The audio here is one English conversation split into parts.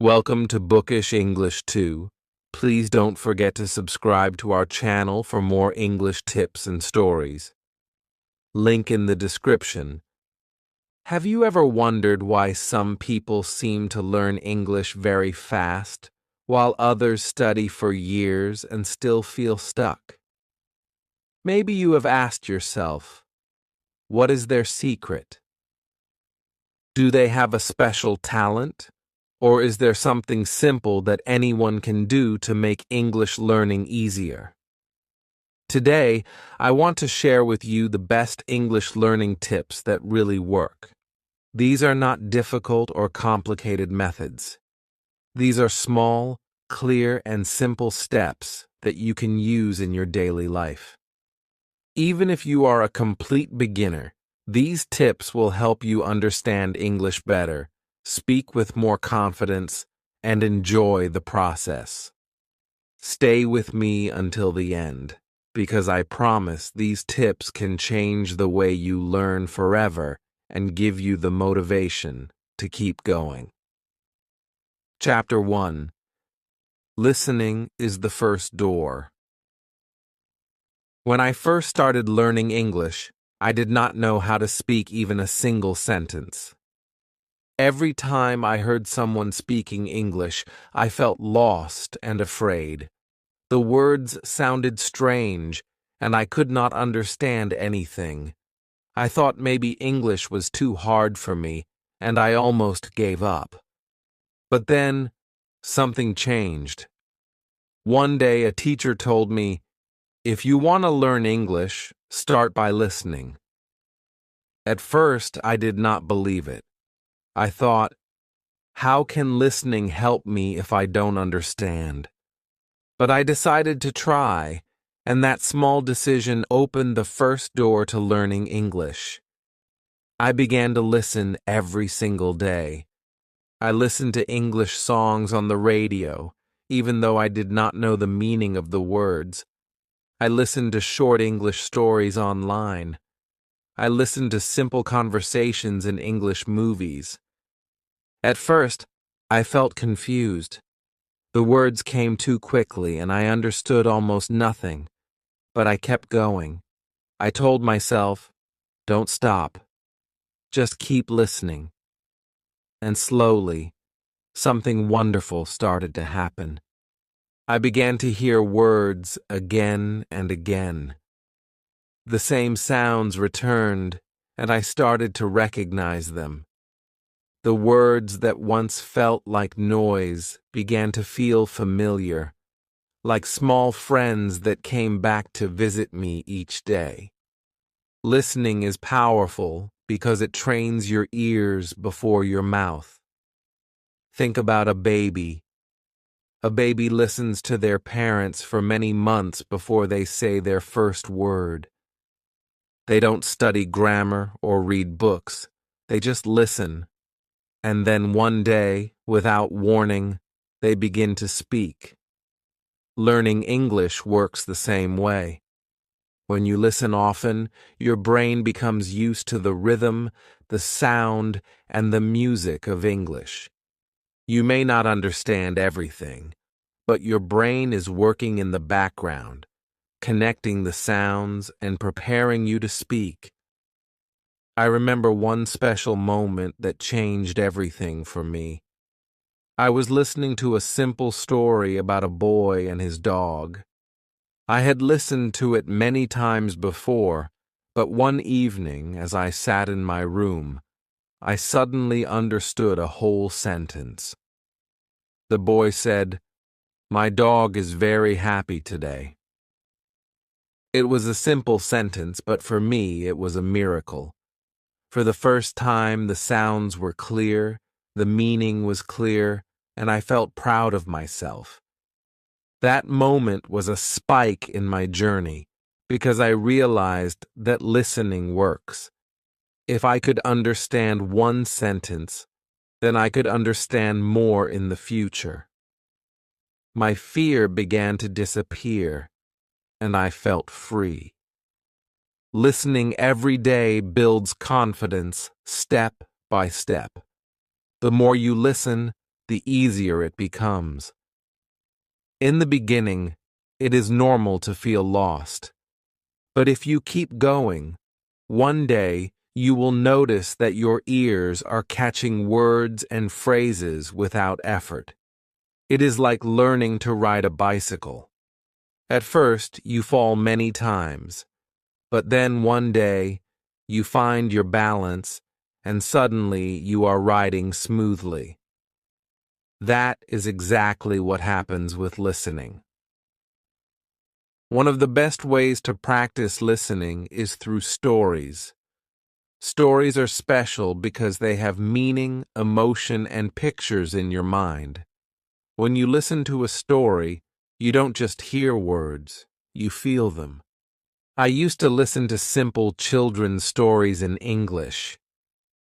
Welcome to Bookish English 2. Please don't forget to subscribe to our channel for more English tips and stories. Link in the description. Have you ever wondered why some people seem to learn English very fast, while others study for years and still feel stuck? Maybe you have asked yourself, what is their secret? Do they have a special talent? Or is there something simple that anyone can do to make English learning easier? Today, I want to share with you the best English learning tips that really work. These are not difficult or complicated methods. These are small, clear, and simple steps that you can use in your daily life. Even if you are a complete beginner, these tips will help you understand English better, speak with more confidence, and enjoy the process. Stay with me until the end, because I promise these tips can change the way you learn forever and give you the motivation to keep going. Chapter 1. Listening is the first door. When I first started learning English, I did not know how to speak even a single sentence. Every time I heard someone speaking English, I felt lost and afraid. The words sounded strange, and I could not understand anything. I thought maybe English was too hard for me, and I almost gave up. But then, something changed. One day, a teacher told me, "If you want to learn English, start by listening." At first, I did not believe it. I thought, how can listening help me if I don't understand? But I decided to try, and that small decision opened the first door to learning English. I began to listen every single day. I listened to English songs on the radio, even though I did not know the meaning of the words. I listened to short English stories online. I listened to simple conversations in English movies. At first, I felt confused. The words came too quickly and I understood almost nothing. But I kept going. I told myself, don't stop. Just keep listening. And slowly, something wonderful started to happen. I began to hear words again and again. The same sounds returned, and I started to recognize them. The words that once felt like noise began to feel familiar, like small friends that came back to visit me each day. Listening is powerful because it trains your ears before your mouth. Think about a baby. A baby listens to their parents for many months before they say their first word. They don't study grammar or read books. They just listen. And then one day, without warning, they begin to speak. Learning English works the same way. When you listen often, your brain becomes used to the rhythm, the sound, and the music of English. You may not understand everything, but your brain is working in the background, connecting the sounds and preparing you to speak. I remember one special moment that changed everything for me. I was listening to a simple story about a boy and his dog. I had listened to it many times before, but one evening, as I sat in my room, I suddenly understood a whole sentence. The boy said, "My dog is very happy today." It was a simple sentence, but for me it was a miracle. For the first time, the sounds were clear, the meaning was clear, and I felt proud of myself. That moment was a spike in my journey because I realized that listening works. If I could understand one sentence, then I could understand more in the future. My fear began to disappear, and I felt free. Listening every day builds confidence step by step. The more you listen, the easier it becomes. In the beginning, it is normal to feel lost. But if you keep going, one day you will notice that your ears are catching words and phrases without effort. It is like learning to ride a bicycle. At first, you fall many times, but then one day, you find your balance, and suddenly you are riding smoothly. That is exactly what happens with listening. One of the best ways to practice listening is through stories. Stories are special because they have meaning, emotion, and pictures in your mind. When you listen to a story, you don't just hear words, you feel them. I used to listen to simple children's stories in English.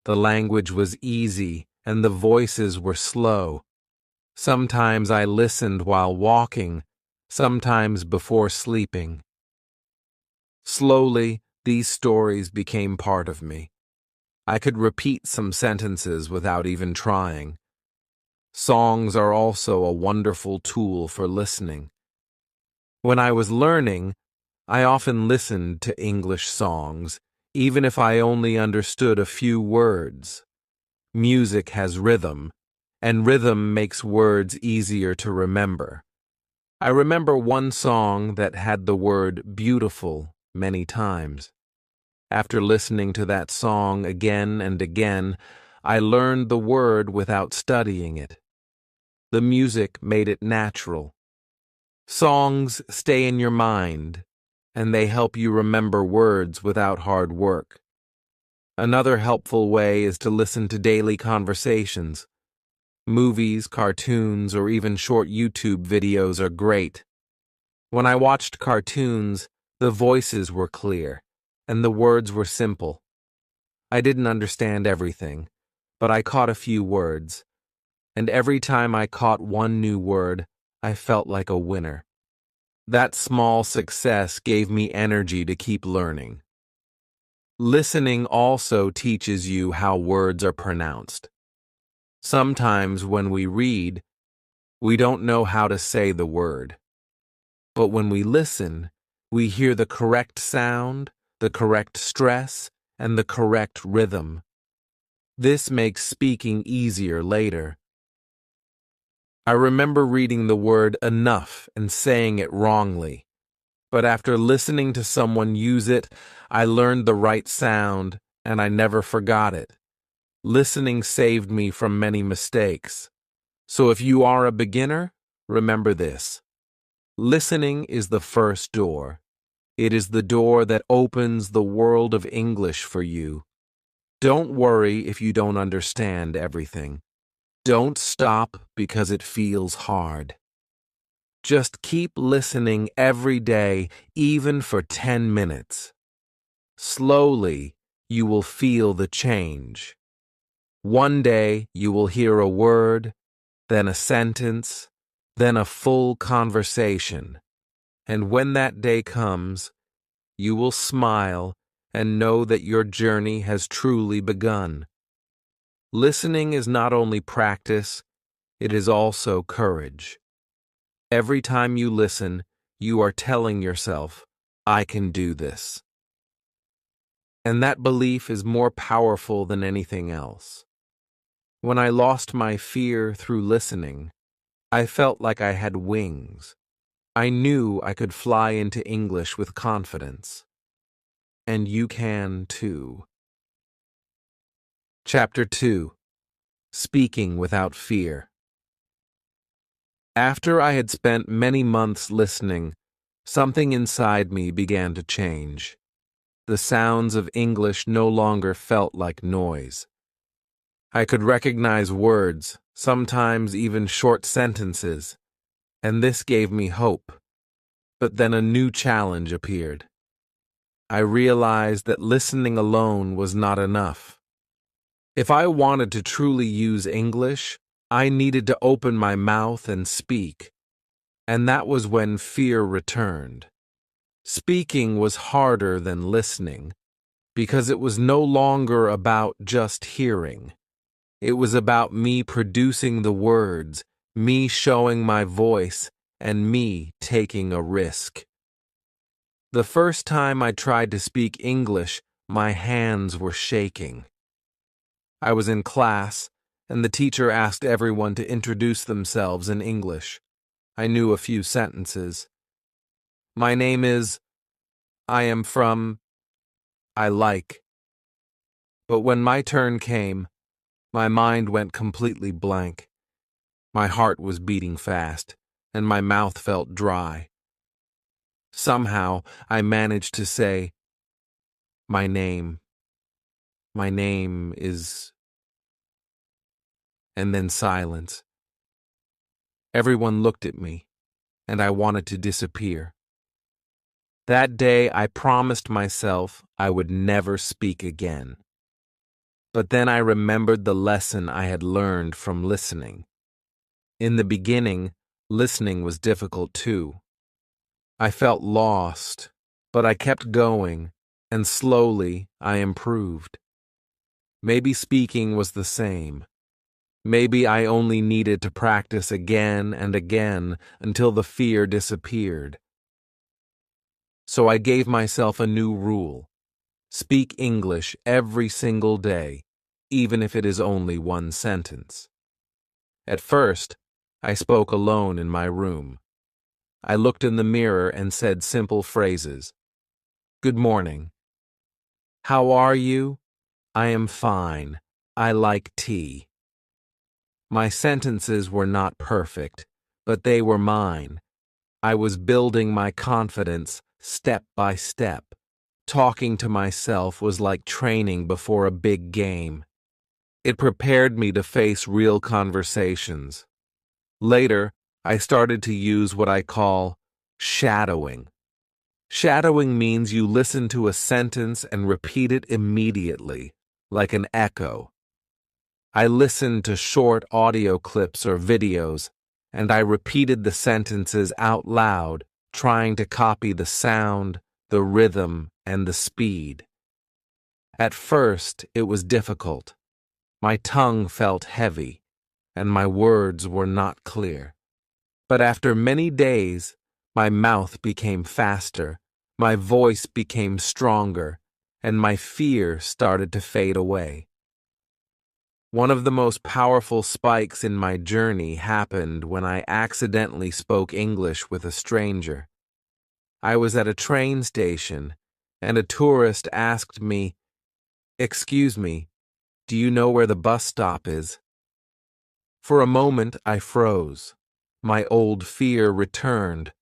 The language was easy and the voices were slow. Sometimes I listened while walking, sometimes before sleeping. Slowly, these stories became part of me. I could repeat some sentences without even trying. Songs are also a wonderful tool for listening. When I was learning, I often listened to English songs, even if I only understood a few words. Music has rhythm, and rhythm makes words easier to remember. I remember one song that had the word beautiful many times. After listening to that song again and again, I learned the word without studying it. The music made it natural. Songs stay in your mind, and they help you remember words without hard work. Another helpful way is to listen to daily conversations. Movies, cartoons, or even short YouTube videos are great. When I watched cartoons, the voices were clear, and the words were simple. I didn't understand everything, but I caught a few words. And every time I caught one new word, I felt like a winner. That small success gave me energy to keep learning. Listening also teaches you how words are pronounced. Sometimes when we read, we don't know how to say the word. But when we listen, we hear the correct sound, the correct stress, and the correct rhythm. This makes speaking easier later. I remember reading the word enough and saying it wrongly. But after listening to someone use it, I learned the right sound and I never forgot it. Listening saved me from many mistakes. So if you are a beginner, remember this. Listening is the first door. It is the door that opens the world of English for you. Don't worry if you don't understand everything. Don't stop because it feels hard. Just keep listening every day, even for 10 minutes. Slowly, you will feel the change. One day, you will hear a word, then a sentence, then a full conversation. And when that day comes, you will smile and know that your journey has truly begun. Listening is not only practice, it is also courage. Every time you listen, you are telling yourself, I can do this. And that belief is more powerful than anything else. When I lost my fear through listening, I felt like I had wings. I knew I could fly into English with confidence. And you can too. Chapter 2. Speaking Without Fear. After I had spent many months listening, something inside me began to change. The sounds of English no longer felt like noise. I could recognize words, sometimes even short sentences, and this gave me hope. But then a new challenge appeared. I realized that listening alone was not enough. If I wanted to truly use English, I needed to open my mouth and speak. And that was when fear returned. Speaking was harder than listening, because it was no longer about just hearing. It was about me producing the words, me showing my voice, and me taking a risk. The first time I tried to speak English, my hands were shaking. I was in class, and the teacher asked everyone to introduce themselves in English. I knew a few sentences. My name is, I am from, I like. But when my turn came, my mind went completely blank. My heart was beating fast, and my mouth felt dry. Somehow, I managed to say, My name is... And then silence. Everyone looked at me, and I wanted to disappear. That day, I promised myself I would never speak again. But then I remembered the lesson I had learned from listening. In the beginning, listening was difficult too. I felt lost, but I kept going, and slowly I improved. Maybe speaking was the same. Maybe I only needed to practice again and again until the fear disappeared. So I gave myself a new rule. Speak English every single day, even if it is only one sentence. At first, I spoke alone in my room. I looked in the mirror and said simple phrases. Good morning. How are you? I am fine. I like tea. My sentences were not perfect, but they were mine. I was building my confidence step by step. Talking to myself was like training before a big game. It prepared me to face real conversations. Later, I started to use what I call shadowing. Shadowing means you listen to a sentence and repeat it immediately, like an echo. I listened to short audio clips or videos, and I repeated the sentences out loud, trying to copy the sound, the rhythm, and the speed. At first, it was difficult. My tongue felt heavy, and my words were not clear. But after many days, my mouth became faster, my voice became stronger, and my fear started to fade away. One of the most powerful spikes in my journey happened when I accidentally spoke English with a stranger. I was at a train station, and a tourist asked me, "Excuse me, do you know where the bus stop is?" For a moment, I froze. My old fear returned.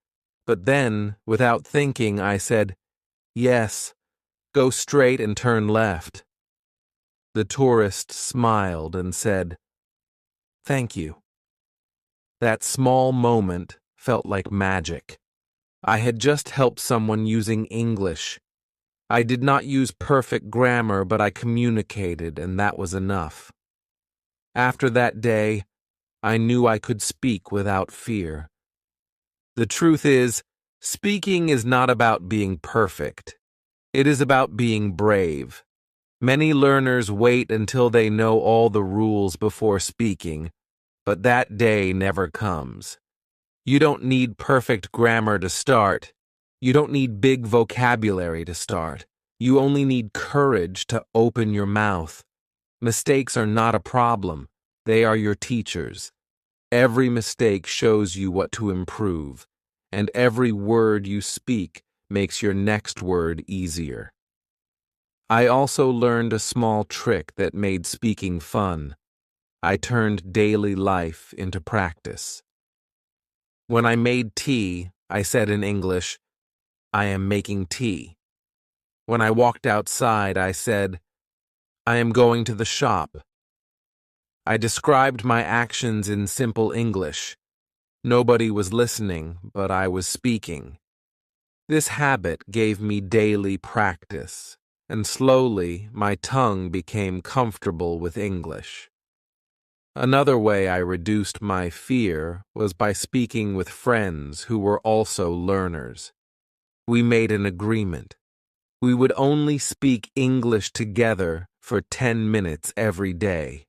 But then, without thinking, I said, "Yes, go straight and turn left." The tourist smiled and said, "Thank you." That small moment felt like magic. I had just helped someone using English. I did not use perfect grammar, but I communicated, and that was enough. After that day, I knew I could speak without fear. The truth is, speaking is not about being perfect. It is about being brave. Many learners wait until they know all the rules before speaking, but that day never comes. You don't need perfect grammar to start. You don't need big vocabulary to start. You only need courage to open your mouth. Mistakes are not a problem. They are your teachers. Every mistake shows you what to improve, and every word you speak makes your next word easier. I also learned a small trick that made speaking fun. I turned daily life into practice. When I made tea, I said in English, "I am making tea." When I walked outside, I said, "I am going to the shop." I described my actions in simple English. Nobody was listening, but I was speaking. This habit gave me daily practice, and slowly my tongue became comfortable with English. Another way I reduced my fear was by speaking with friends who were also learners. We made an agreement. We would only speak English together for 10 minutes every day.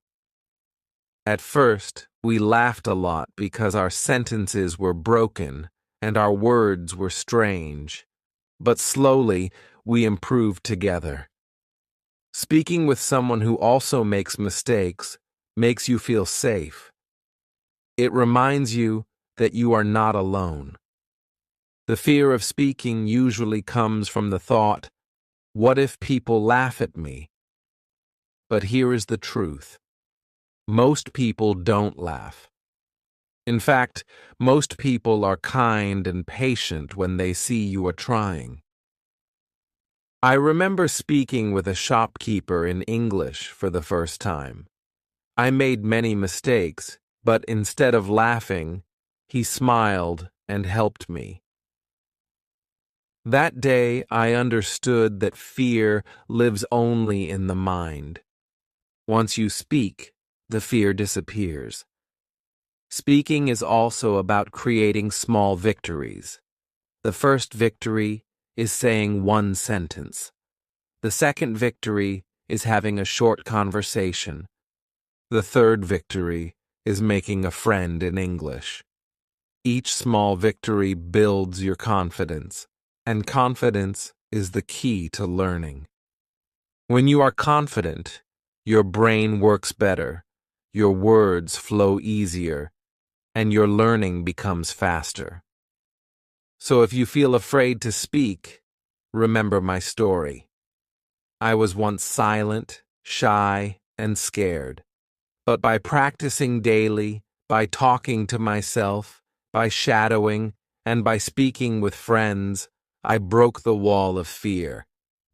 At first, we laughed a lot because our sentences were broken and our words were strange. But slowly, we improved together. Speaking with someone who also makes mistakes makes you feel safe. It reminds you that you are not alone. The fear of speaking usually comes from the thought, what if people laugh at me? But here is the truth. Most people don't laugh. In fact, most people are kind and patient when they see you are trying. I remember speaking with a shopkeeper in English for the first time. I made many mistakes, but instead of laughing, he smiled and helped me. That day, I understood that fear lives only in the mind. Once you speak, the fear disappears. Speaking is also about creating small victories. The first victory is saying one sentence. The second victory is having a short conversation. The third victory is making a friend in English. Each small victory builds your confidence, and confidence is the key to learning. When you are confident, your brain works better, your words flow easier, and your learning becomes faster. So if you feel afraid to speak, remember my story. I was once silent, shy, and scared. But by practicing daily, by talking to myself, by shadowing, and by speaking with friends, I broke the wall of fear.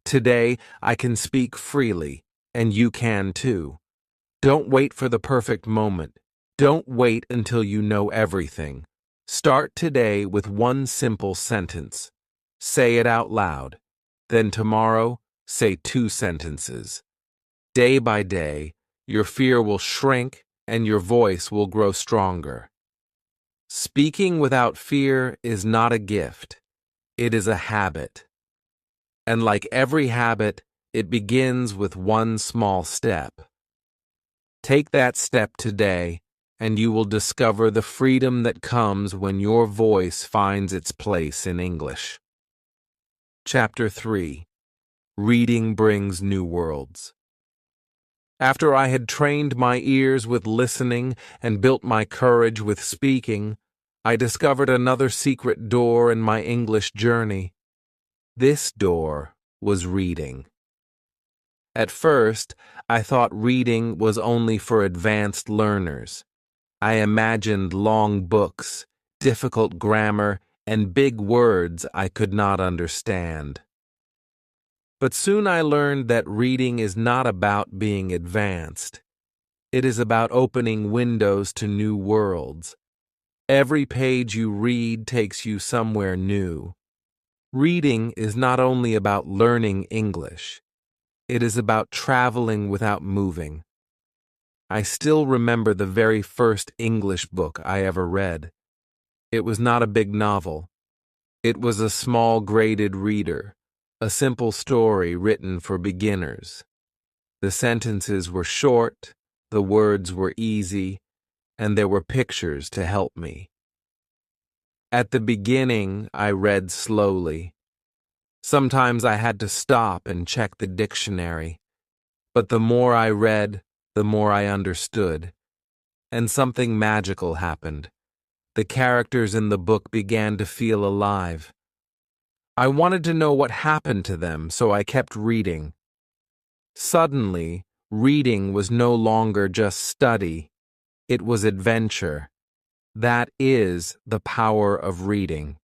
Today, I can speak freely, and you can too. Don't wait for the perfect moment. Don't wait until you know everything. Start today with one simple sentence. Say it out loud. Then tomorrow, say 2 sentences. Day by day, your fear will shrink and your voice will grow stronger. Speaking without fear is not a gift. It is a habit. And like every habit, it begins with one small step. Take that step today, and you will discover the freedom that comes when your voice finds its place in English. Chapter 3. Reading Brings New Worlds. After I had trained my ears with listening and built my courage with speaking, I discovered another secret door in my English journey. This door was reading. At first, I thought reading was only for advanced learners. I imagined long books, difficult grammar, and big words I could not understand. But soon I learned that reading is not about being advanced. It is about opening windows to new worlds. Every page you read takes you somewhere new. Reading is not only about learning English. It is about traveling without moving. I still remember the very first English book I ever read. It was not a big novel. It was a small graded reader, a simple story written for beginners. The sentences were short, the words were easy, and there were pictures to help me. At the beginning, I read slowly. Sometimes I had to stop and check the dictionary. But the more I read, the more I understood. And something magical happened. The characters in the book began to feel alive. I wanted to know what happened to them, so I kept reading. Suddenly, reading was no longer just study. It was adventure. That is the power of reading.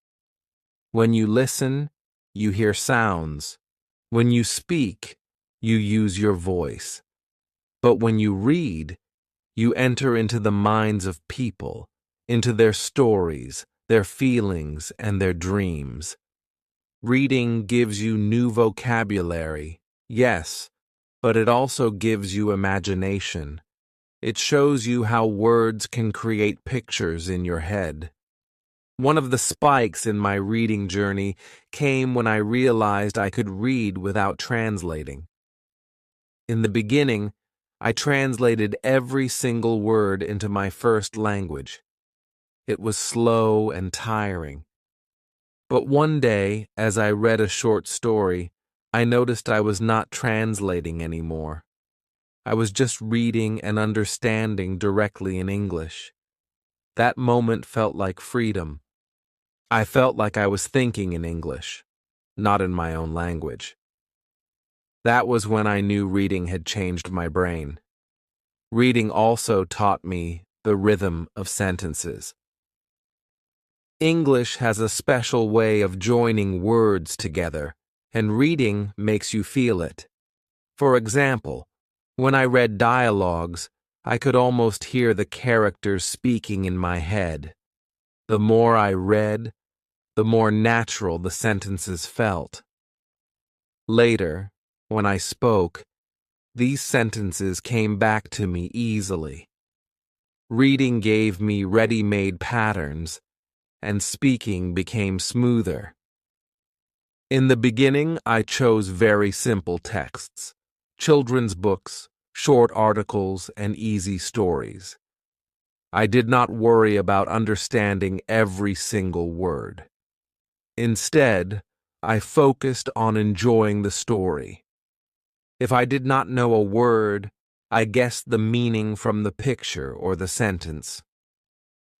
When you listen, you hear sounds. When you speak, you use your voice. But when you read, you enter into the minds of people, into their stories, their feelings, and their dreams. Reading gives you new vocabulary, yes, but it also gives you imagination. It shows you how words can create pictures in your head. One of the spikes in my reading journey came when I realized I could read without translating. In the beginning, I translated every single word into my first language. It was slow and tiring. But one day, as I read a short story, I noticed I was not translating anymore. I was just reading and understanding directly in English. That moment felt like freedom. I felt like I was thinking in English, not in my own language. That was when I knew reading had changed my brain. Reading also taught me the rhythm of sentences. English has a special way of joining words together, and reading makes you feel it. For example, when I read dialogues, I could almost hear the characters speaking in my head. The more I read, the more natural the sentences felt. Later, when I spoke, these sentences came back to me easily. Reading gave me ready-made patterns, and speaking became smoother. In the beginning, I chose very simple texts, children's books, short articles, and easy stories. I did not worry about understanding every single word. Instead, I focused on enjoying the story. If I did not know a word, I guessed the meaning from the picture or the sentence.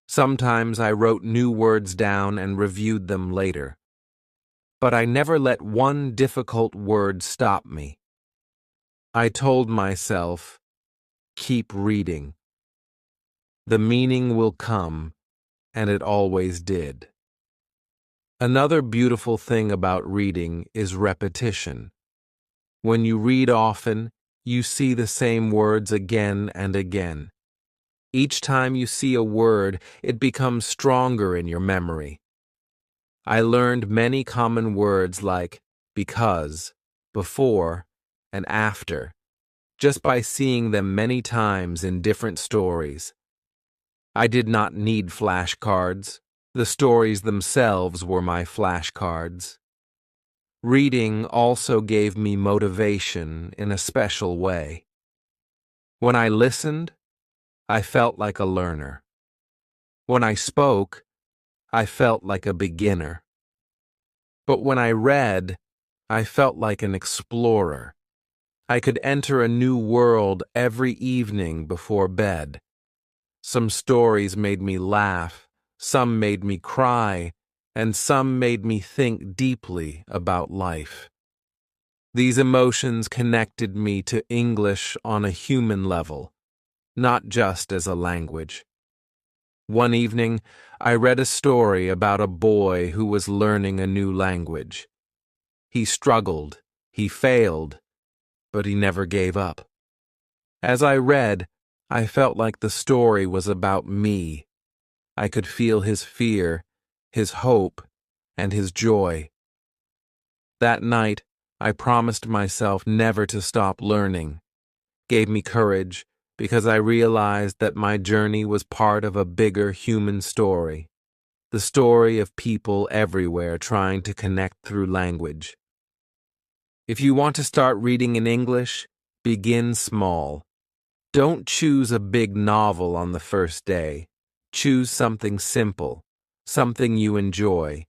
Sometimes I wrote new words down and reviewed them later. But I never let one difficult word stop me. I told myself, keep reading. The meaning will come, and it always did. Another beautiful thing about reading is repetition. When you read often, you see the same words again and again. Each time you see a word, it becomes stronger in your memory. I learned many common words like because, before, and after, just by seeing them many times in different stories. I did not need flashcards. The stories themselves were my flashcards. Reading also gave me motivation in a special way. When I listened, I felt like a learner. When I spoke, I felt like a beginner. But when I read, I felt like an explorer. I could enter a new world every evening before bed. Some stories made me laugh, some made me cry, and some made me think deeply about life. These emotions connected me to English on a human level, not just as a language. One evening, I read a story about a boy who was learning a new language. He struggled, he failed, but he never gave up. As I read, I felt like the story was about me. I could feel his fear, his hope, and his joy. That night, I promised myself never to stop learning. Gave me courage because I realized that my journey was part of a bigger human story. The story of people everywhere trying to connect through language. If you want to start reading in English, begin small. Don't choose a big novel on the first day. Choose something simple, something you enjoy.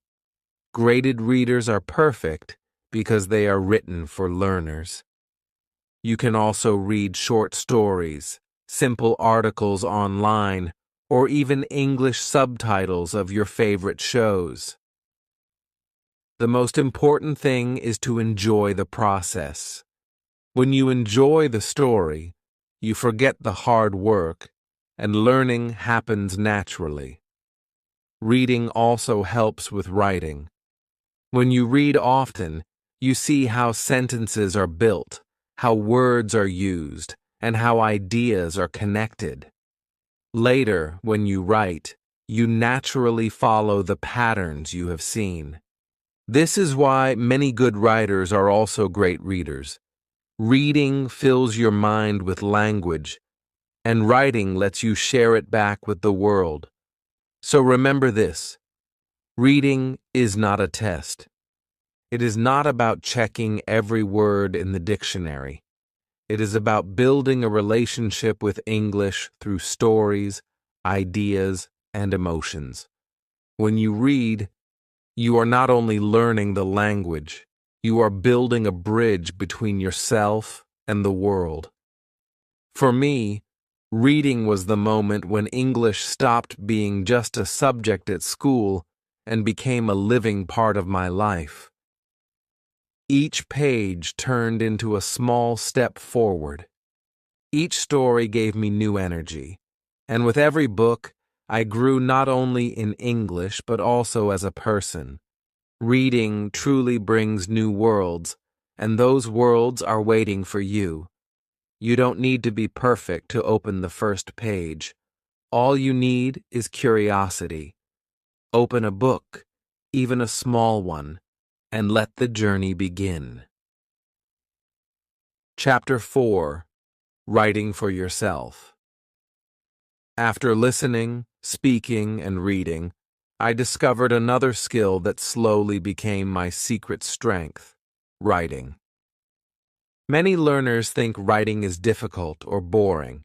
Graded readers are perfect because they are written for learners. You can also read short stories, simple articles online, or even English subtitles of your favorite shows. The most important thing is to enjoy the process. When you enjoy the story, you forget the hard work, and learning happens naturally. Reading also helps with writing. When you read often, you see how sentences are built, how words are used, and how ideas are connected. Later, when you write, you naturally follow the patterns you have seen. This is why many good writers are also great readers. Reading fills your mind with language, and writing lets you share it back with the world. So remember this: reading is not a test. It is not about checking every word in the dictionary. It is about building a relationship with English through stories, ideas, and emotions. When you read, you are not only learning the language, you are building a bridge between yourself and the world. For me, reading was the moment when English stopped being just a subject at school and became a living part of my life. Each page turned into a small step forward. Each story gave me new energy, and with every book, I grew not only in English but also as a person. Reading truly brings new worlds, and those worlds are waiting for you. You don't need to be perfect to open the first page. All you need is curiosity. Open a book, even a small one, and let the journey begin. Chapter 4. Writing for Yourself. After listening, speaking, and reading, I discovered another skill that slowly became my secret strength: writing. Many learners think writing is difficult or boring.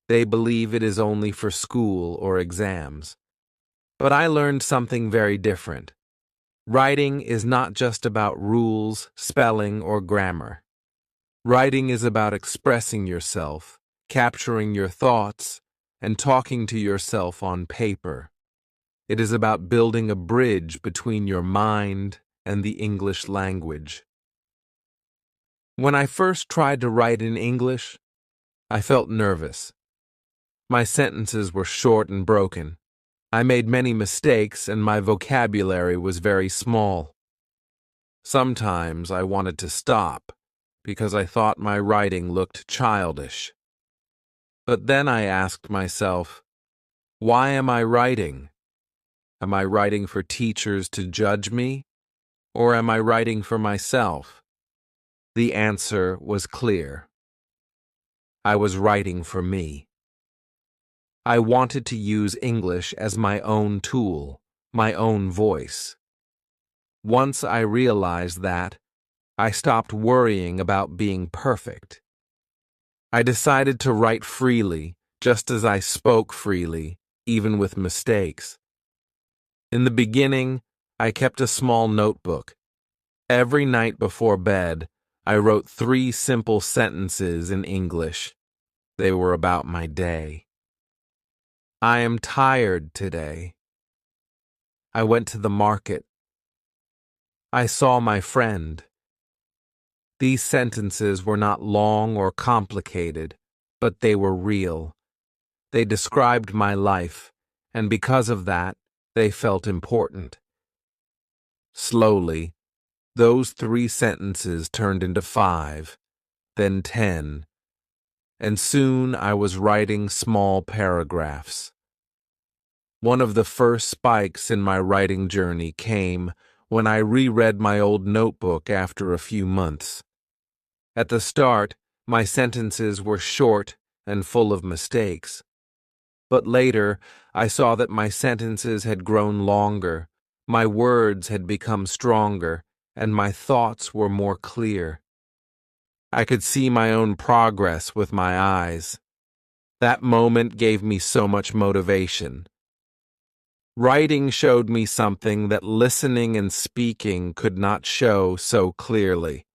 They believe it is only for school or exams. But I learned something very different. Writing is not just about rules, spelling, or grammar. Writing is about expressing yourself, capturing your thoughts, and talking to yourself on paper. It is about building a bridge between your mind and the English language. When I first tried to write in English, I felt nervous. My sentences were short and broken. I made many mistakes and my vocabulary was very small. Sometimes I wanted to stop because I thought my writing looked childish. But then I asked myself, why am I writing? Am I writing for teachers to judge me? Or am I writing for myself? The answer was clear. I was writing for me. I wanted to use English as my own tool, my own voice. Once I realized that, I stopped worrying about being perfect. I decided to write freely, just as I spoke freely, even with mistakes. In the beginning, I kept a small notebook. Every night before bed, I wrote 3 simple sentences in English. They were about my day. I am tired today. I went to the market. I saw my friend. These sentences were not long or complicated, but they were real. They described my life, and because of that, they felt important. Slowly, those 3 sentences turned into 5, then 10, and soon I was writing small paragraphs. One of the first spikes in my writing journey came when I reread my old notebook after a few months. At the start, my sentences were short and full of mistakes. But later, I saw that my sentences had grown longer, my words had become stronger, and my thoughts were more clear. I could see my own progress with my eyes. That moment gave me so much motivation. Writing showed me something that listening and speaking could not show so clearly.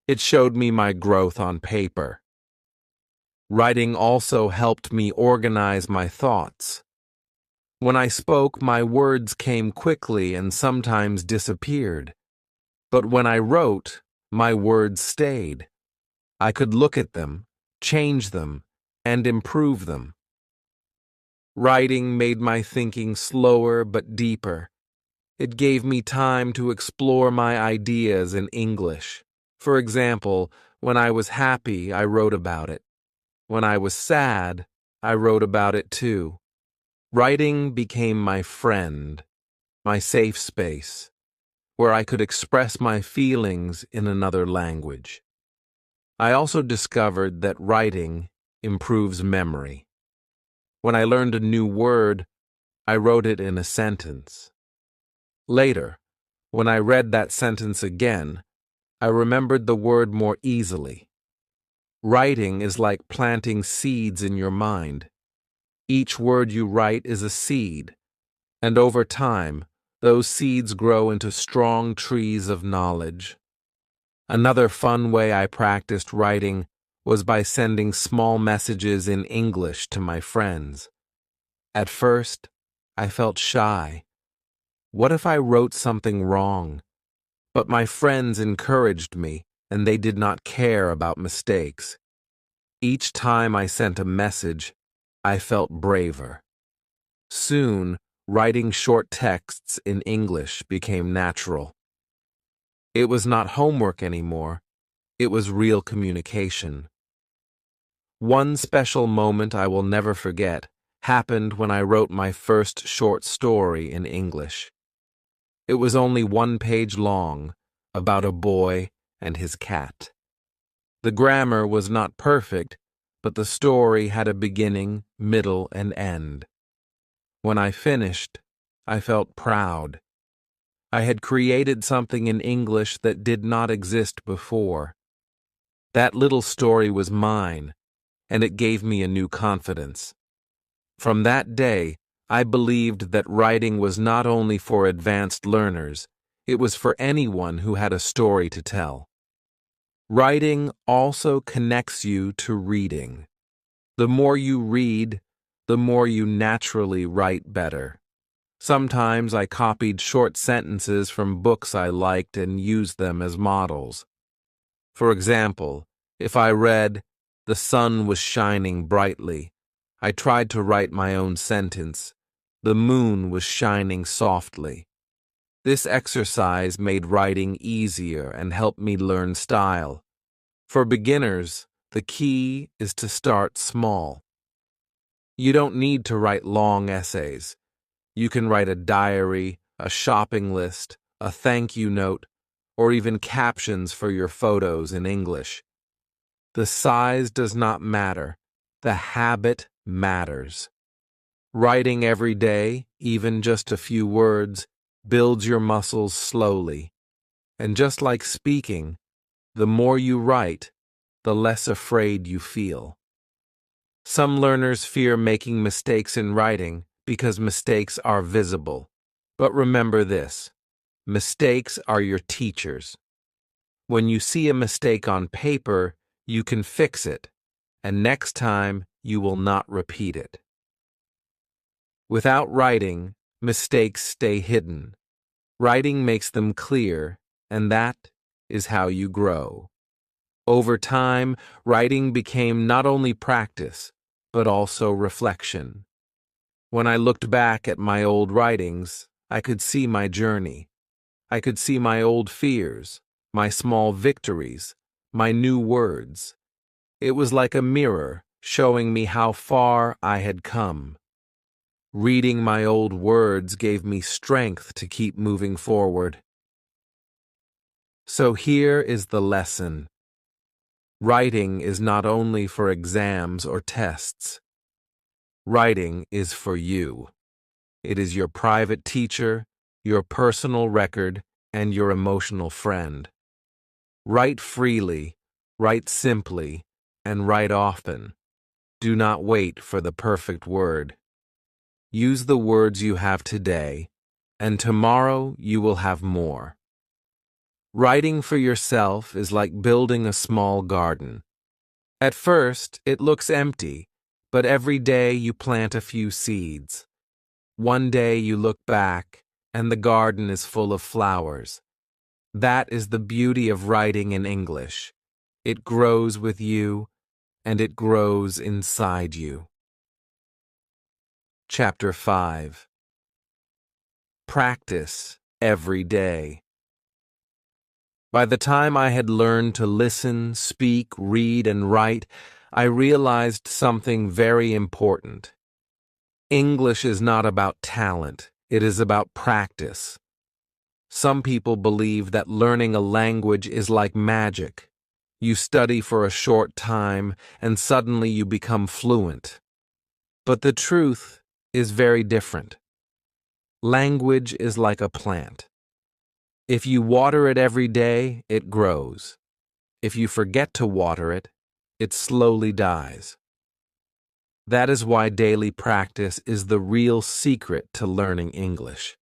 It showed me my growth on paper. Writing also helped me organize my thoughts. When I spoke, my words came quickly and sometimes disappeared. But when I wrote, my words stayed. I could look at them, change them, and improve them. Writing made my thinking slower but deeper. It gave me time to explore my ideas in English. For example, when I was happy, I wrote about it. When I was sad, I wrote about it too. Writing became my friend, my safe space, where I could express my feelings in another language. I also discovered that writing improves memory. When I learned a new word, I wrote it in a sentence. Later, when I read that sentence again, I remembered the word more easily. Writing is like planting seeds in your mind. Each word you write is a seed, and over time, those seeds grow into strong trees of knowledge. Another fun way I practiced writing was by sending small messages in English to my friends. At first, I felt shy. What if I wrote something wrong? But my friends encouraged me, and they did not care about mistakes. Each time I sent a message, I felt braver. Soon, writing short texts in English became natural. It was not homework anymore. It was real communication. One special moment I will never forget happened when I wrote my first short story in English. It was only 1 page long, about a boy and his cat. The grammar was not perfect, but the story had a beginning, middle, and end. When I finished, I felt proud. I had created something in English that did not exist before. That little story was mine, and it gave me a new confidence. From that day, I believed that writing was not only for advanced learners, it was for anyone who had a story to tell. Writing also connects you to reading. The more you read, the more you naturally write better. Sometimes I copied short sentences from books I liked and used them as models. For example, if I read, "The sun was shining brightly," I tried to write my own sentence, "The moon was shining softly." This exercise made writing easier and helped me learn style. For beginners, the key is to start small. You don't need to write long essays. You can write a diary, a shopping list, a thank you note, or even captions for your photos in English. The size does not matter. The habit matters. Writing every day, even just a few words, builds your muscles slowly. And just like speaking, the more you write, the less afraid you feel. Some learners fear making mistakes in writing because mistakes are visible. But remember this: mistakes are your teachers. When you see a mistake on paper, you can fix it, and next time you will not repeat it. Without writing, mistakes stay hidden. Writing makes them clear, and that is how you grow. Over time, writing became not only practice, but also reflection. When I looked back at my old writings, I could see my journey. I could see my old fears, my small victories, my new words. It was like a mirror showing me how far I had come. Reading my old words gave me strength to keep moving forward. So here is the lesson. Writing is not only for exams or tests. Writing is for you. It is your private teacher, your personal record, and your emotional friend. Write freely, write simply, and write often. Do not wait for the perfect word. Use the words you have today, and tomorrow you will have more. Writing for yourself is like building a small garden. At first, it looks empty, but every day you plant a few seeds. One day you look back, and the garden is full of flowers. That is the beauty of writing in English. It grows with you, and it grows inside you. Chapter 5. Practice every day. By the time I had learned to listen, speak, read, and write, I realized something very important. English is not about talent, it is about practice. Some people believe that learning a language is like magic. You study for a short time, and suddenly you become fluent. But the truth is very different. Language is like a plant. If you water it every day, it grows. If you forget to water it, it slowly dies. That is why daily practice is the real secret to learning English.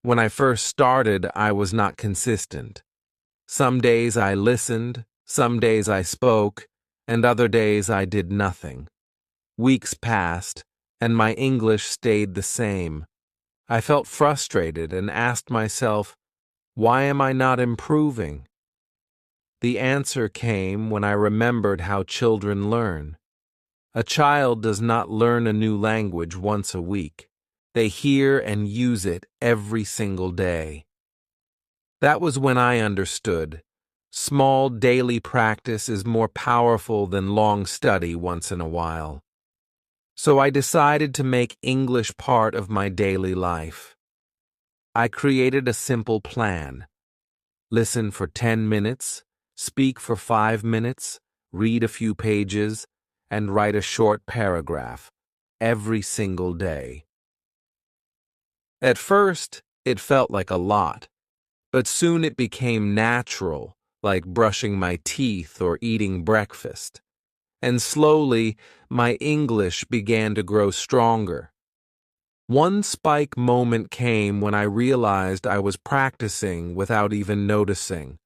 When I first started, I was not consistent. Some days I listened, some days I spoke, and other days I did nothing. Weeks passed, and my English stayed the same. I felt frustrated and asked myself, why am I not improving? The answer came when I remembered how children learn. A child does not learn a new language once a week. They hear and use it every single day. That was when I understood. Small daily practice is more powerful than long study once in a while. So I decided to make English part of my daily life. I created a simple plan. Listen for 10 minutes, speak for 5 minutes, read a few pages, and write a short paragraph every single day. At first, it felt like a lot, but soon it became natural, like brushing my teeth or eating breakfast. And slowly, my English began to grow stronger. One spike moment came when I realized I was practicing without even noticing.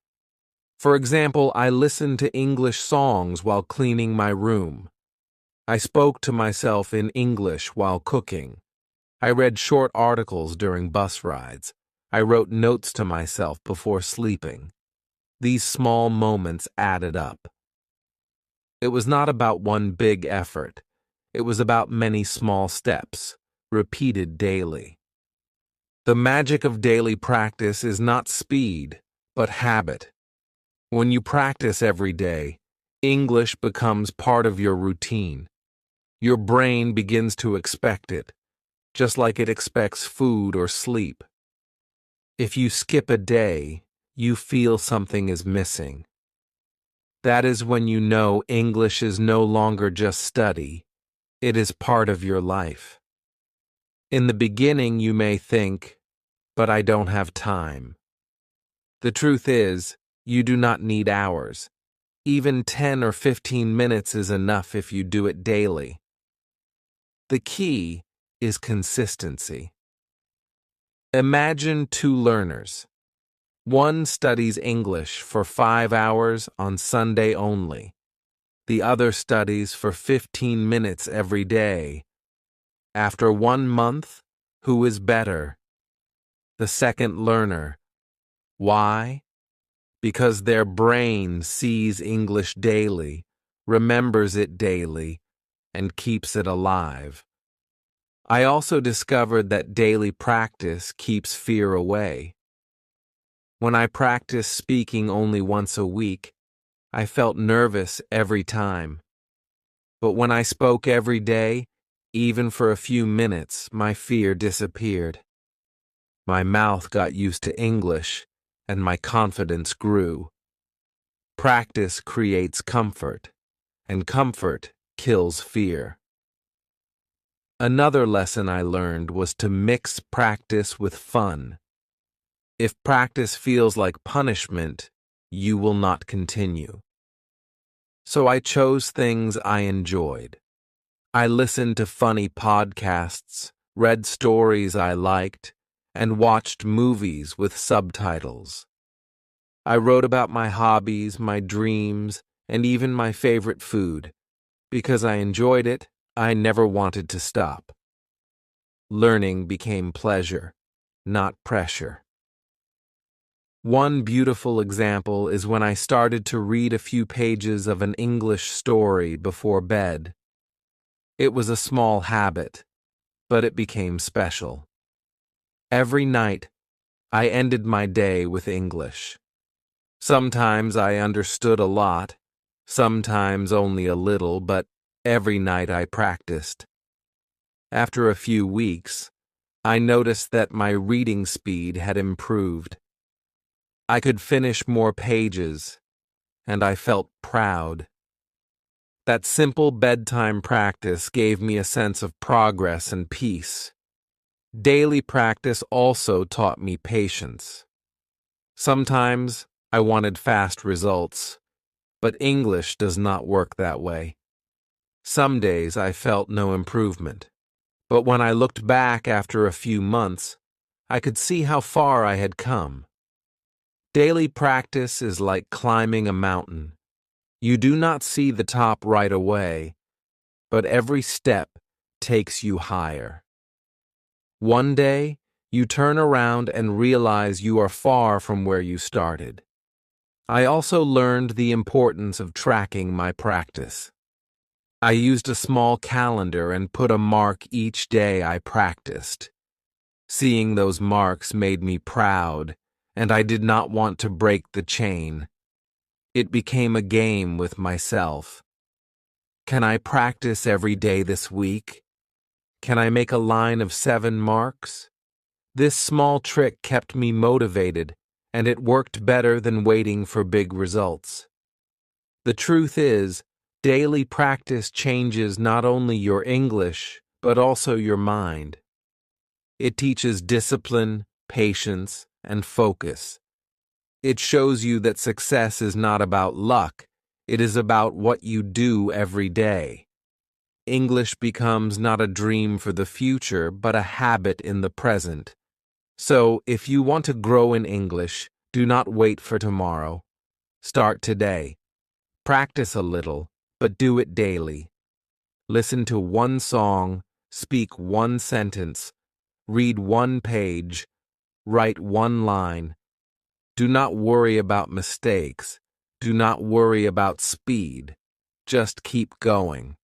For example, I listened to English songs while cleaning my room. I spoke to myself in English while cooking. I read short articles during bus rides. I wrote notes to myself before sleeping. These small moments added up. It was not about one big effort. It was about many small steps, repeated daily. The magic of daily practice is not speed, but habit. When you practice every day, English becomes part of your routine. Your brain begins to expect it, just like it expects food or sleep. If you skip a day, you feel something is missing. That is when you know English is no longer just study, it is part of your life. In the beginning, you may think, but I don't have time. The truth is, you do not need hours. Even 10 or 15 minutes is enough if you do it daily. The key is consistency. Imagine two learners. One studies English for 5 hours on Sunday only. The other studies for 15 minutes every day. After 1 month, who is better? The second learner. Why? Because their brain sees English daily, remembers it daily, and keeps it alive. I also discovered that daily practice keeps fear away. When I practiced speaking only once a week, I felt nervous every time. But when I spoke every day, even for a few minutes, my fear disappeared. My mouth got used to English, and my confidence grew. Practice creates comfort, and comfort kills fear. Another lesson I learned was to mix practice with fun. If practice feels like punishment, you will not continue. So I chose things I enjoyed. I listened to funny podcasts, read stories I liked, and watched movies with subtitles. I wrote about my hobbies, my dreams, and even my favorite food. Because I enjoyed it, I never wanted to stop. Learning became pleasure, not pressure. One beautiful example is when I started to read a few pages of an English story before bed. It was a small habit, but it became special. Every night, I ended my day with English. Sometimes I understood a lot, sometimes only a little, but every night I practiced. After a few weeks, I noticed that my reading speed had improved. I could finish more pages, and I felt proud. That simple bedtime practice gave me a sense of progress and peace. Daily practice also taught me patience. Sometimes I wanted fast results, But English does not work that way. Some days I felt no improvement. But when I looked back after a few months, I could see how far I had come. Daily practice is like climbing a mountain. You do not see the top right away, but every step takes you higher. One day, you turn around and realize you are far from where you started. I also learned the importance of tracking my practice. I used a small calendar and put a mark each day I practiced. Seeing those marks made me proud, and I did not want to break the chain. It became a game with myself. Can I practice every day this week? Can I make a line of 7 marks? This small trick kept me motivated, and it worked better than waiting for big results. The truth is, daily practice changes not only your English, but also your mind. It teaches discipline, patience, and focus. It shows you that success is not about luck, it is about what you do every day. English becomes not a dream for the future, but a habit in the present. So, if you want to grow in English, do not wait for tomorrow. Start today. Practice a little, but do it daily. Listen to one song, speak one sentence, read one page, write one line. Do not worry about mistakes. Do not worry about speed. Just keep going.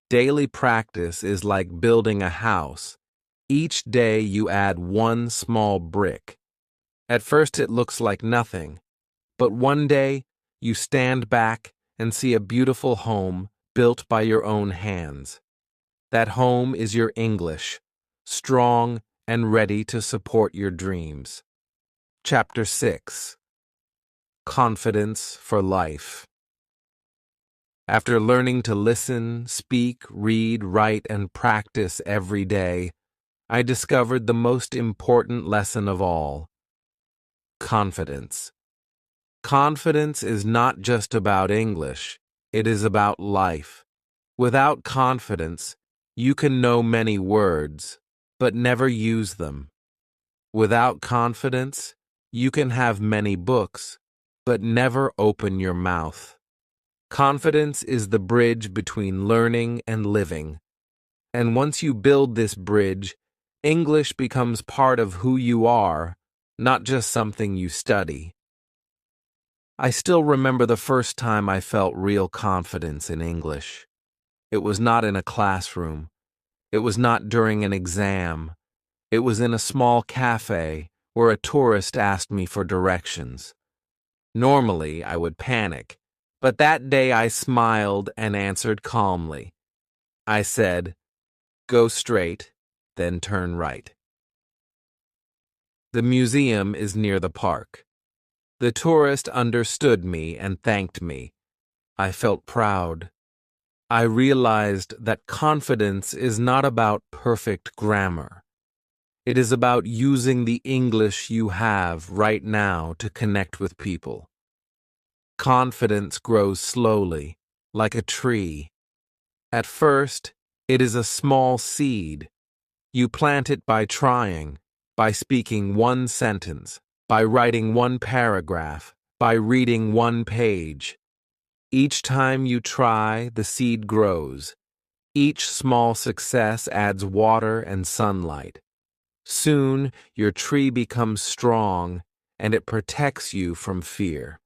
Daily practice is like building a house. Each day you add one small brick. At first it looks like nothing, but one day you stand back and see a beautiful home built by your own hands. That home is your English, strong and ready to support your dreams. Chapter 6. Confidence for Life. After learning to listen, speak, read, write, and practice every day, I discovered the most important lesson of all: confidence. Confidence is not just about English, it is about life. Without confidence, you can know many words, but never use them. Without confidence, you can have many books, but never open your mouth. Confidence is the bridge between learning and living. And once you build this bridge, English becomes part of who you are, not just something you study. I still remember the first time I felt real confidence in English. It was not in a classroom. It was not during an exam. It was in a small cafe where a tourist asked me for directions. Normally, I would panic, but that day I smiled and answered calmly. I said, "Go straight, then turn right." The museum is near the park. The tourist understood me and thanked me. I felt proud. I realized that confidence is not about perfect grammar. It is about using the English you have right now to connect with people. Confidence grows slowly, like a tree. At first, it is a small seed. You plant it by trying, by speaking one sentence, by writing one paragraph, by reading one page. Each time you try, the seed grows. Each small success adds water and sunlight. Soon, your tree becomes strong, and it protects you from fear.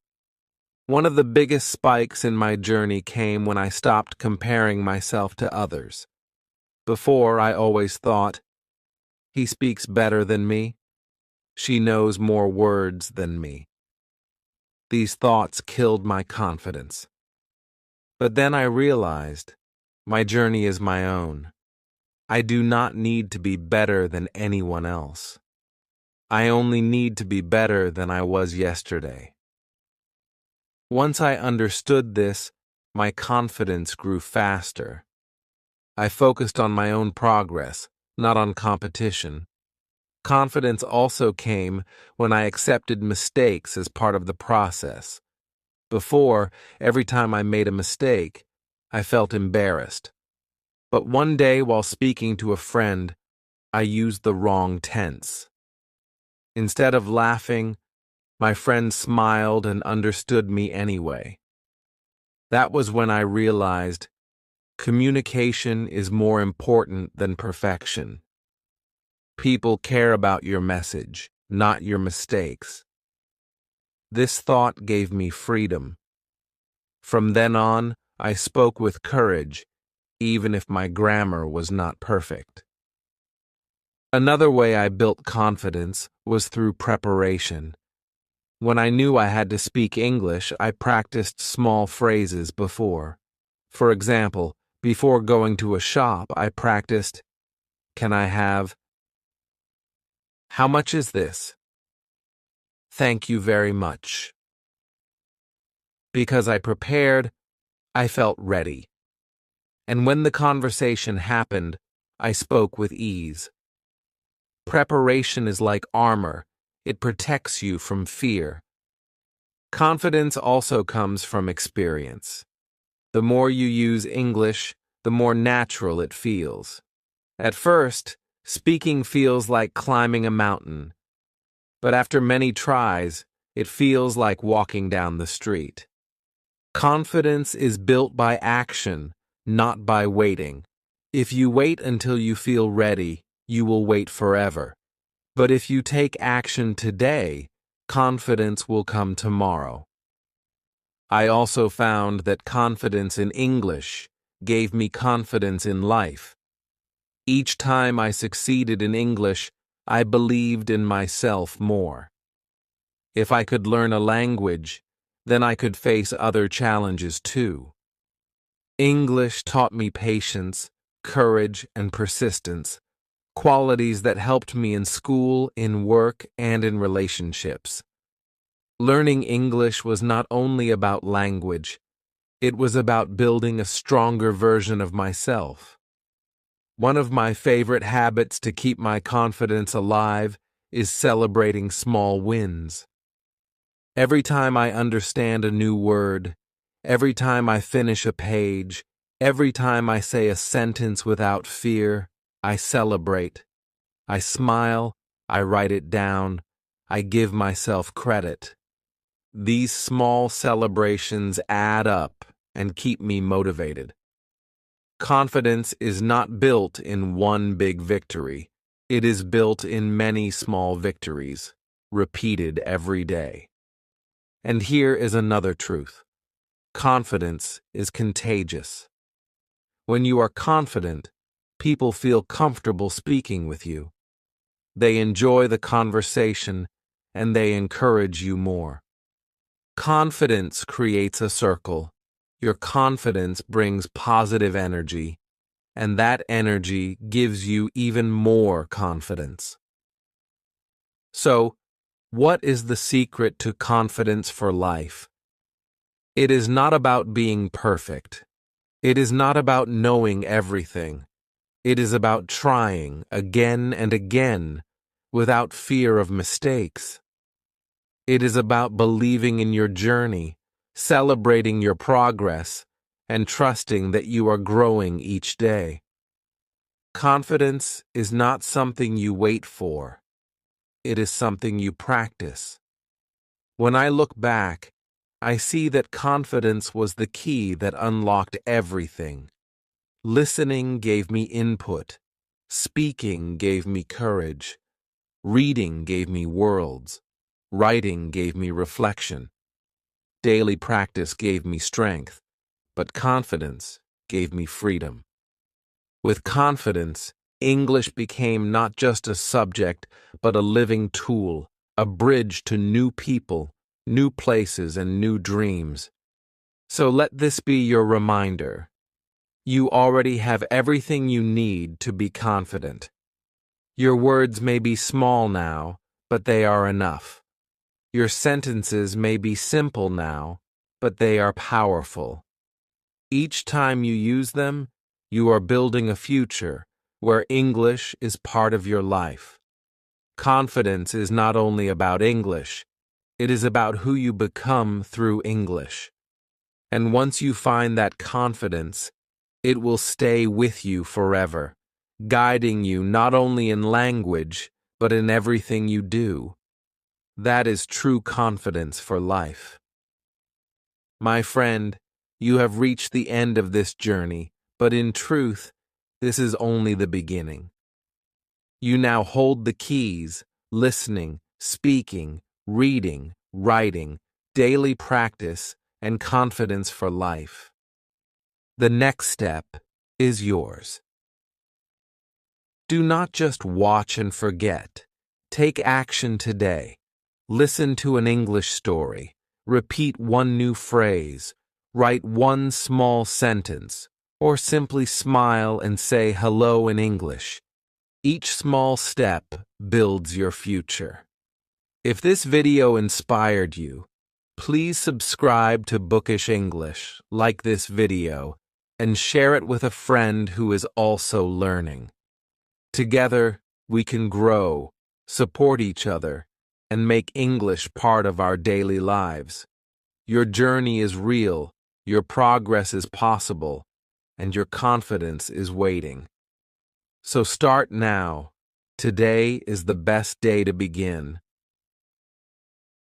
One of the biggest spikes in my journey came when I stopped comparing myself to others. Before, I always thought, "He speaks better than me. She knows more words than me." These thoughts killed my confidence. But then I realized, my journey is my own. I do not need to be better than anyone else. I only need to be better than I was yesterday. Once I understood this, my confidence grew faster. I focused on my own progress, not on competition. Confidence also came when I accepted mistakes as part of the process. Before, every time I made a mistake, I felt embarrassed. But one day, while speaking to a friend, I used the wrong tense. Instead of laughing, my friend smiled and understood me anyway. That was when I realized communication is more important than perfection. People care about your message, not your mistakes. This thought gave me freedom. From then on, I spoke with courage, even if my grammar was not perfect. Another way I built confidence was through preparation. When I knew I had to speak English, I practiced small phrases before. For example, before going to a shop, I practiced, "Can I have? How much is this? Thank you very much." Because I prepared, I felt ready. And when the conversation happened, I spoke with ease. Preparation is like armor. It protects you from fear. Confidence also comes from experience. The more you use English, the more natural it feels. At first, speaking feels like climbing a mountain. But after many tries, it feels like walking down the street. Confidence is built by action, not by waiting. If you wait until you feel ready, you will wait forever. But if you take action today, confidence will come tomorrow. I also found that confidence in English gave me confidence in life. Each time I succeeded in English, I believed in myself more. If I could learn a language, then I could face other challenges too. English taught me patience, courage, and persistence, qualities that helped me in school, in work, and in relationships. Learning English was not only about language, it was about building a stronger version of myself. One of my favorite habits to keep my confidence alive is celebrating small wins. Every time I understand a new word, every time I finish a page, every time I say a sentence without fear, I celebrate. I smile, I write it down, I give myself credit. These small celebrations add up and keep me motivated. Confidence is not built in one big victory. It is built in many small victories, repeated every day. And here is another truth. Confidence is contagious. When you are confident, people feel comfortable speaking with you. They enjoy the conversation and they encourage you more. Confidence creates a circle. Your confidence brings positive energy, and that energy gives you even more confidence. So, what is the secret to confidence for life? It is not about being perfect. It is not about knowing everything. It is about trying again and again without fear of mistakes. It is about believing in your journey, celebrating your progress, and trusting that you are growing each day. Confidence is not something you wait for. It is something you practice. When I look back, I see that confidence was the key that unlocked everything. Listening gave me input. Speaking gave me courage. Reading gave me worlds. Writing gave me reflection. Daily practice gave me strength, but confidence gave me freedom. With confidence, English became not just a subject, but a living tool, a bridge to new people, new places, and new dreams. So let this be your reminder. You already have everything you need to be confident. Your words may be small now, but they are enough. Your sentences may be simple now, but they are powerful. Each time you use them, you are building a future where English is part of your life. Confidence is not only about English, It is about who you become through English. And once you find that confidence, it will stay with you forever, guiding you not only in language, but in everything you do. That is true confidence for life. My friend, you have reached the end of this journey, but in truth, this is only the beginning. You now hold the keys: listening, speaking, reading, writing, daily practice, and confidence for life. The next step is yours. Do not just watch and forget. Take action today. Listen to an English story. Repeat one new phrase. Write one small sentence. Or simply smile and say hello in English. Each small step builds your future. If this video inspired you, please subscribe to Bookish English, like this video, and share it with a friend who is also learning. Together, we can grow, support each other, and make English part of our daily lives. Your journey is real, your progress is possible, and your confidence is waiting. So start now. Today is the best day to begin.